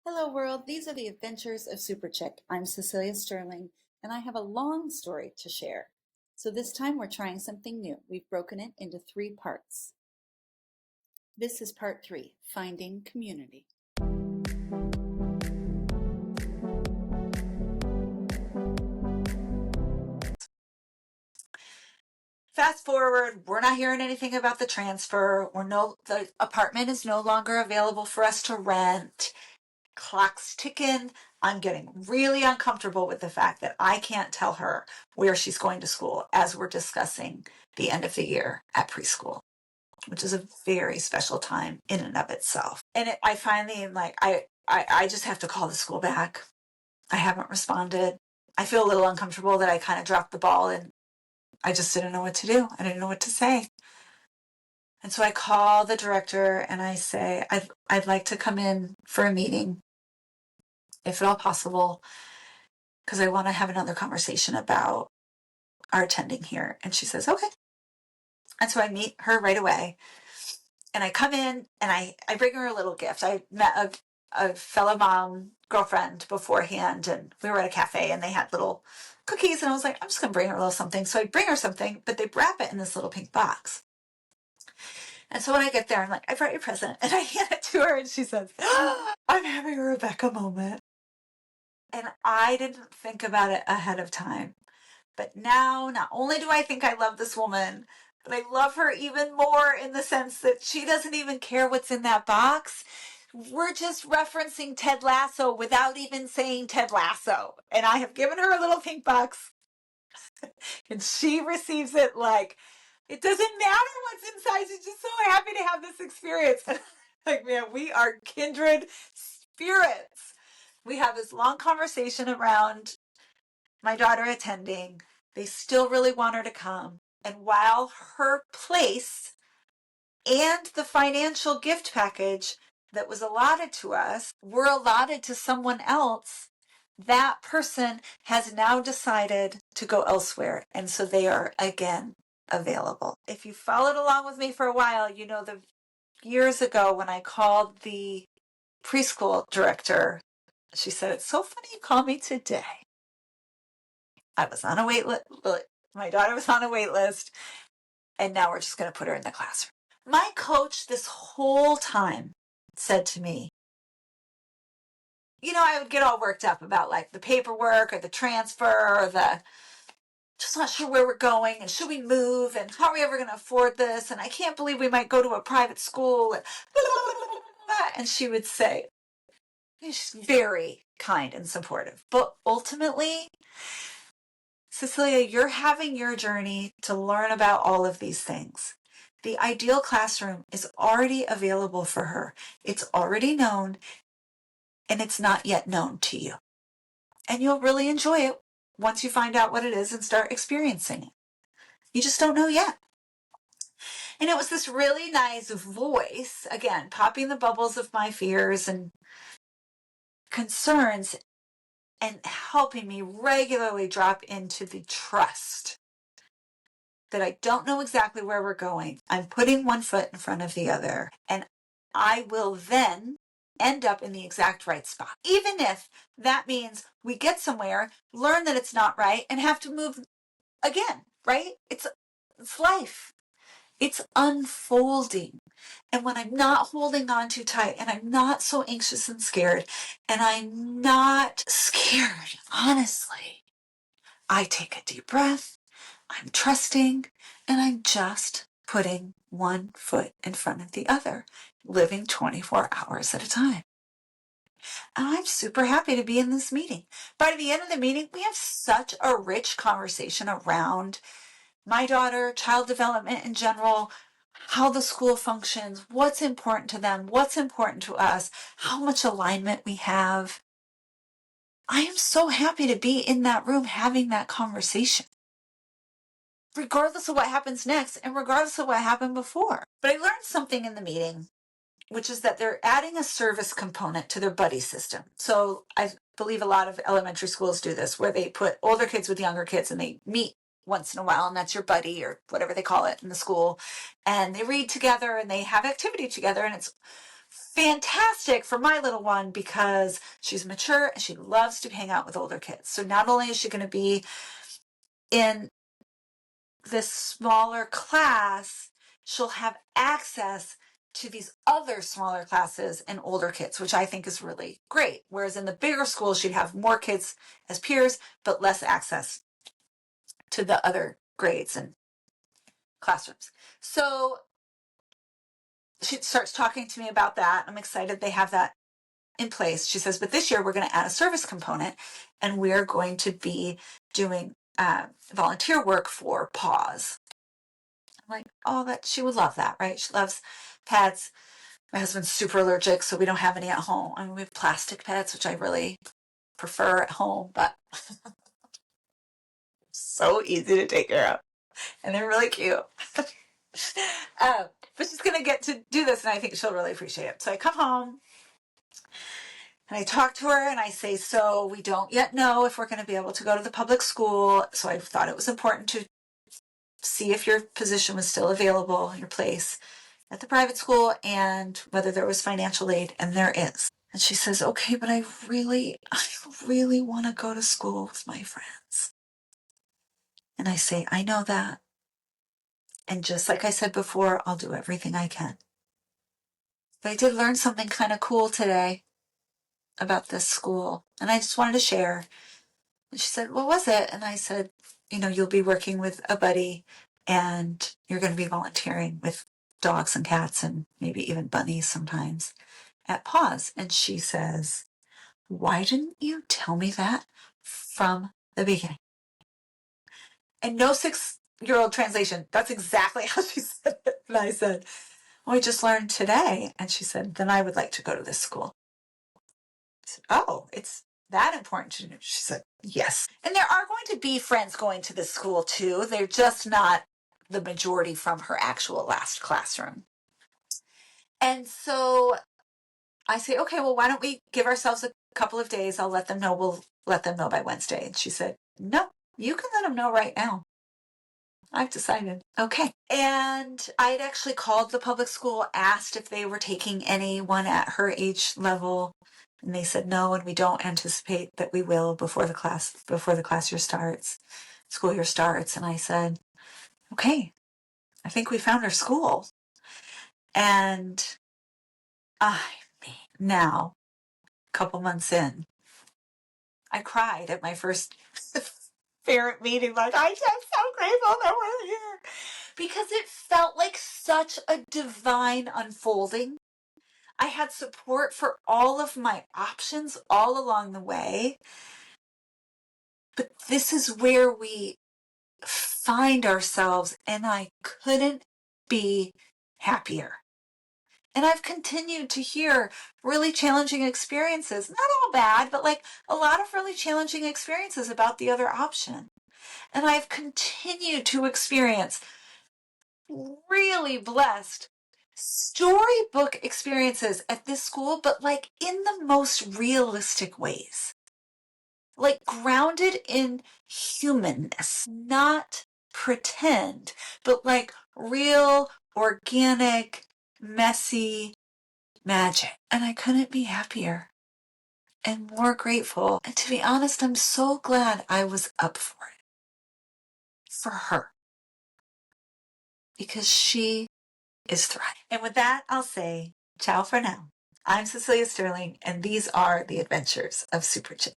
Hello world, these are the adventures of Super Chick. I'm Cecelia Sterling and I have a long story to share. So this time we're trying something new. We've broken it into 3 parts. This is part 3, Finding Community. Fast forward, we're not hearing anything about the transfer. The apartment is no longer available for us to rent. Clock's ticking. I'm getting really uncomfortable with the fact that I can't tell her where she's going to school as we're discussing the end of the year at preschool, which is a very special time in and of itself. And I finally am like, I just have to call the school back. I haven't responded. I feel a little uncomfortable that I kind of dropped the ball and I just didn't know what to do. I didn't know what to say. And so I call the director and I say, I'd like to come in for a meeting, if at all possible, because I want to have another conversation about our attending here. And she says, okay. And so I meet her right away. And I come in and I bring her a little gift. I met a fellow mom girlfriend beforehand, and we were at a cafe and they had little cookies. And I was like, I'm just going to bring her a little something. So I bring her something, but they wrap it in this little pink box. And so when I get there, I'm like, I brought your present. And I hand it to her and she says, I'm having a Rebecca moment. And I didn't think about it ahead of time. But now, not only do I think I love this woman, but I love her even more in the sense that she doesn't even care what's in that box. We're just referencing Ted Lasso without even saying Ted Lasso. And I have given her a little pink box. And she receives it like, it doesn't matter what's inside. She's just so happy to have this experience. Like, man, we are kindred spirits. We have this long conversation around my daughter attending. They still really want her to come. And while her place and the financial gift package that was allotted to us were allotted to someone else, that person has now decided to go elsewhere. And so they are again available. If you followed along with me for a while, you know the years ago when I called the preschool director, she said, it's so funny you call me today. I was on a wait list. My daughter was on a wait list, and now we're just going to put her in the classroom. My coach this whole time said to me, I would get all worked up about like the paperwork or the transfer or just not sure where we're going and should we move and how are we ever going to afford this? And I can't believe we might go to a private school. And she would say, she's very kind and supportive. But ultimately, Cecelia, you're having your journey to learn about all of these things. The ideal classroom is already available for her. It's already known, and it's not yet known to you. And you'll really enjoy it once you find out what it is and start experiencing it. You just don't know yet. And it was this really nice voice, again, popping the bubbles of my fears and concerns and helping me regularly drop into the trust that I don't know exactly where we're going. I'm putting one foot in front of the other, and I will then end up in the exact right spot. Even if that means we get somewhere, learn that it's not right, and have to move again, right? It's life. It's unfolding. And when I'm not holding on too tight and I'm not so anxious and scared, and I'm not scared, honestly, I take a deep breath, I'm trusting, and I'm just putting one foot in front of the other, living 24 hours at a time. And I'm super happy to be in this meeting. By the end of the meeting, we have such a rich conversation around my daughter, child development in general, how the school functions, what's important to them, what's important to us, how much alignment we have. I am so happy to be in that room having that conversation, regardless of what happens next and regardless of what happened before. But I learned something in the meeting, which is that they're adding a service component to their buddy system. So I believe a lot of elementary schools do this, where they put older kids with younger kids and they meet once in a while, and that's your buddy or whatever they call it in the school. And they read together and they have activity together, and it's fantastic for my little one because she's mature and she loves to hang out with older kids. So not only is she going to be in this smaller class, she'll have access to these other smaller classes and older kids, which I think is really great. Whereas in the bigger school, she'd have more kids as peers, but less access to the other grades and classrooms. So she starts talking to me about that. I'm excited they have that in place. She says, but this year we're going to add a service component and we're going to be doing volunteer work for paws. I'm like, oh, that she would love that, right? She loves pets. My husband's super allergic, so we don't have any at home. I mean, we have plastic pets, which I really prefer at home, but so easy to take care of. And they're really cute. But she's going to get to do this, and I think she'll really appreciate it. So I come home, and I talk to her, and I say, so we don't yet know if we're going to be able to go to the public school. So I thought it was important to see if your position was still available, your place at the private school, and whether there was financial aid, and there is. And she says, okay, but I really want to go to school with my friends. And I say, I know that. And just like I said before, I'll do everything I can. But I did learn something kind of cool today about this school, and I just wanted to share. And she said, what was it? And I said, you'll be working with a buddy, and you're going to be volunteering with dogs and cats and maybe even bunnies sometimes at Paws. And she says, why didn't you tell me that from the beginning? And no 6-year-old translation. That's exactly how she said it. And I said, well, I just learned today. And she said, then I would like to go to this school. I said, oh, it's that important to you? She said, yes. And there are going to be friends going to this school too. They're just not the majority from her actual last classroom. And so I say, okay, well, why don't we give ourselves a couple of days? I'll let them know. We'll let them know by Wednesday. And she said, no, you can let them know right now. I've decided. Okay. And I'd actually called the public school, asked if they were taking anyone at her age level. And they said no, and we don't anticipate that we will before the class year starts, school year starts. And I said, okay, I think we found our school. And now, a couple months in, I cried at my first parent meeting. Like, I'm so grateful that we're here. Because it felt like such a divine unfolding. I had support for all of my options all along the way. But this is where we find ourselves, and I couldn't be happier. And I've continued to hear really challenging experiences, not all bad, but like a lot of really challenging experiences about the other option. And I've continued to experience really blessed storybook experiences at this school, but like in the most realistic ways. Like grounded in humanness, not pretend, but like real, organic, messy magic. And I couldn't be happier and more grateful. And to be honest, I'm so glad I was up for it. For her. Because she is thriving. And with that, I'll say ciao for now. I'm Cecelia Sterling, and these are the adventures of Super Chick.